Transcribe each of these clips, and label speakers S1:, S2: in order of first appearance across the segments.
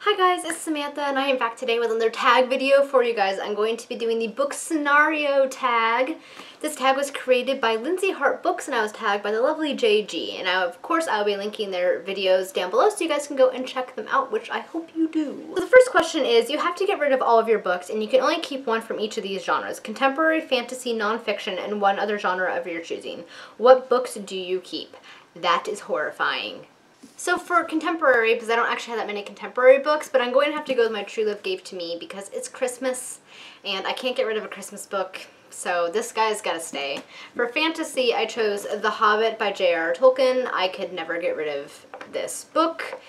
S1: Hi guys, it's Samantha and I am back today with another tag video for you guys. I'm going to be doing the book scenario tag. This tag was created by Lindsay Hart Books and I was tagged by the lovely JG. And of course I'll be linking their videos down below so you guys can go and check them out, which I hope you do. So the first question is, you have to get rid of all of your books and you can only keep one from each of these genres: contemporary, fantasy, nonfiction, and one other genre of your choosing. What books do you keep? That is horrifying. So for contemporary, because I don't actually have that many contemporary books, but I'm going to have to go with my True Love Gave to Me because it's Christmas and I can't get rid of a Christmas book, so this guy's gotta stay. For fantasy, I chose The Hobbit by J.R.R. Tolkien. I could never get rid of this book.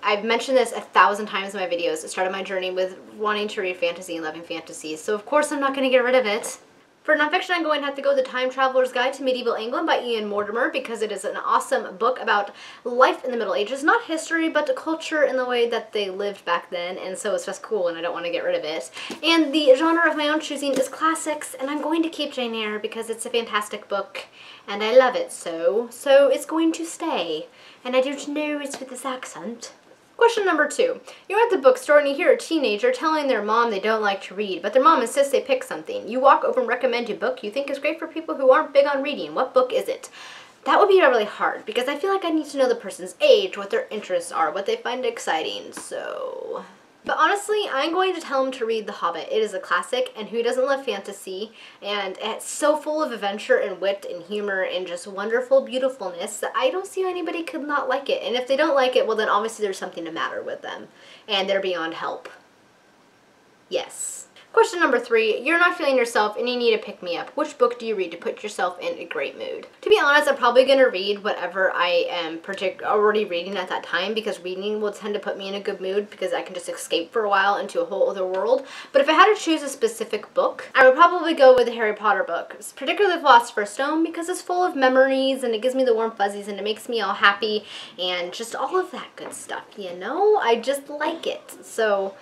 S1: I've mentioned this 1,000 times in my videos. It started my journey with wanting to read fantasy and loving fantasy, so of course I'm not going to get rid of it. For nonfiction, I'm going to have to go with The Time Traveler's Guide to Medieval England by Ian Mortimer because it is an awesome book about life in the Middle Ages. Not history, but the culture in the way that they lived back then, and so it's just cool and I don't want to get rid of it. And the genre of my own choosing is classics, and I'm going to keep Jane Eyre because it's a fantastic book and I love it so it's going to stay. And I don't know it's with this accent. Question number 2. You're at the bookstore and you hear a teenager telling their mom they don't like to read, but their mom insists they pick something. You walk over and recommend a book you think is great for people who aren't big on reading. What book is it? That would be really hard because I feel like I need to know the person's age, what their interests are, what they find exciting, so... But honestly, I'm going to tell him to read The Hobbit. It is a classic, and who doesn't love fantasy? And it's so full of adventure and wit and humor and just wonderful beautifulness that I don't see how anybody could not like it. And if they don't like it, well then obviously there's something the matter with them. And they're beyond help. Yes. Question number 3, you're not feeling yourself and you need a pick-me-up. Which book do you read to put yourself in a great mood? To be honest, I'm probably going to read whatever I am already reading at that time because reading will tend to put me in a good mood because I can just escape for a while into a whole other world. But if I had to choose a specific book, I would probably go with the Harry Potter book, particularly The Philosopher's Stone, because it's full of memories and it gives me the warm fuzzies and it makes me all happy and just all of that good stuff, you know? I just like it. So...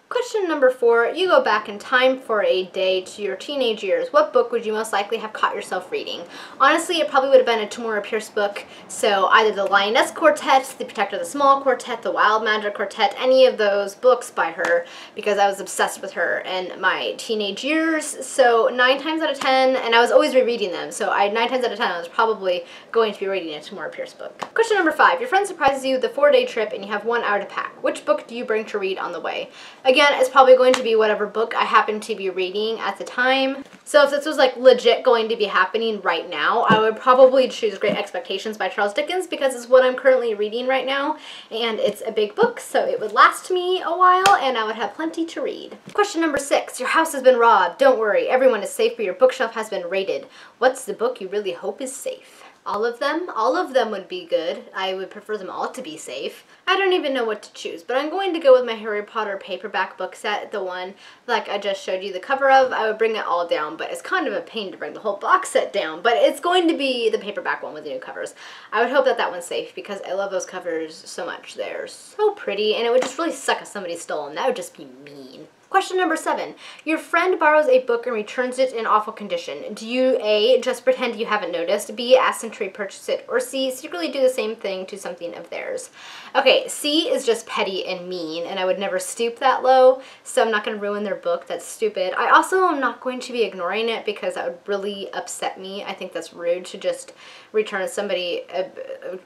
S1: Question number 4, you go back in time for a day to your teenage years. What book would you most likely have caught yourself reading? Honestly, it probably would have been a Tamora Pierce book, so either the Lioness Quartet, the Protector of the Small Quartet, the Wild Magic Quartet, any of those books by her, because I was obsessed with her in my teenage years. So 9 times out of 10, and I was always rereading them, so 9 times out of 10 I was probably going to be reading a Tamora Pierce book. Question number 5, your friend surprises you with a 4-day trip and you have 1 hour to pack. Which book do you bring to read on the way? Again, it's probably going to be whatever book I happen to be reading at the time. So if this was like legit going to be happening right now, I would probably choose Great Expectations by Charles Dickens because it's what I'm currently reading right now and it's a big book, so it would last me a while and I would have plenty to read. Question number 6, your house has been robbed. Don't worry, everyone is safe, but your bookshelf has been raided. What's the book you really hope is safe? All of them? All of them would be good. I would prefer them all to be safe. I don't even know what to choose, but I'm going to go with my Harry Potter paperback book set, the one like I just showed you the cover of. I would bring it all down, but it's kind of a pain to bring the whole box set down, but it's going to be the paperback one with the new covers. I would hope that that one's safe because I love those covers so much. They're so pretty, and it would just really suck if somebody stole them. That would just be mean. Question number 7. Your friend borrows a book and returns it in awful condition. Do you A, just pretend you haven't noticed, B, ask them to repurchase it, or C, secretly do the same thing to something of theirs? Okay, C is just petty and mean, and I would never stoop that low, so I'm not going to ruin their book. That's stupid. I also am not going to be ignoring it because that would really upset me. I think that's rude to just return somebody a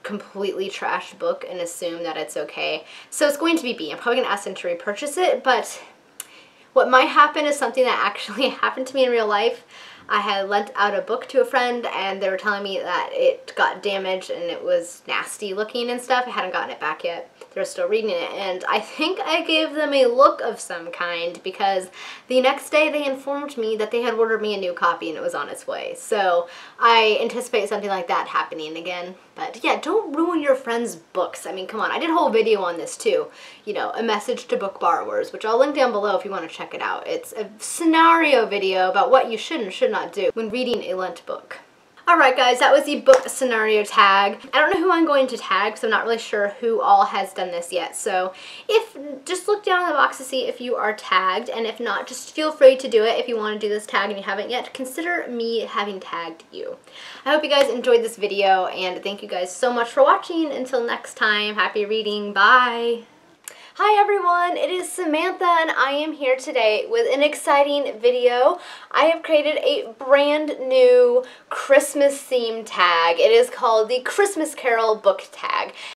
S1: completely trashed book and assume that it's okay. So it's going to be B. I'm probably going to ask them to repurchase it, but... what might happen is something that actually happened to me in real life. I had lent out a book to a friend and they were telling me that it got damaged and it was nasty looking and stuff. I hadn't gotten it back yet. They were still reading it and I think I gave them a look of some kind because the next day they informed me that they had ordered me a new copy and it was on its way. So I anticipate something like that happening again. But yeah, don't ruin your friends' books. I mean, come on. I did a whole video on this too. You know, a message to book borrowers, which I'll link down below if you want to check it out. It's a scenario video about what you should and should not do when reading a lent book. Alright guys, that was the book scenario tag. I don't know who I'm going to tag, so I'm not really sure who all has done this yet. So just look down in the box to see if you are tagged, and if not, just feel free to do it if you want to do this tag and you haven't yet. Consider me having tagged you. I hope you guys enjoyed this video, and thank you guys so much for watching. Until next time, happy reading. Bye! Hi everyone, it is Samantha and I am here today with an exciting video. I have created a brand new Christmas themed tag. It is called the Christmas Carol book tag.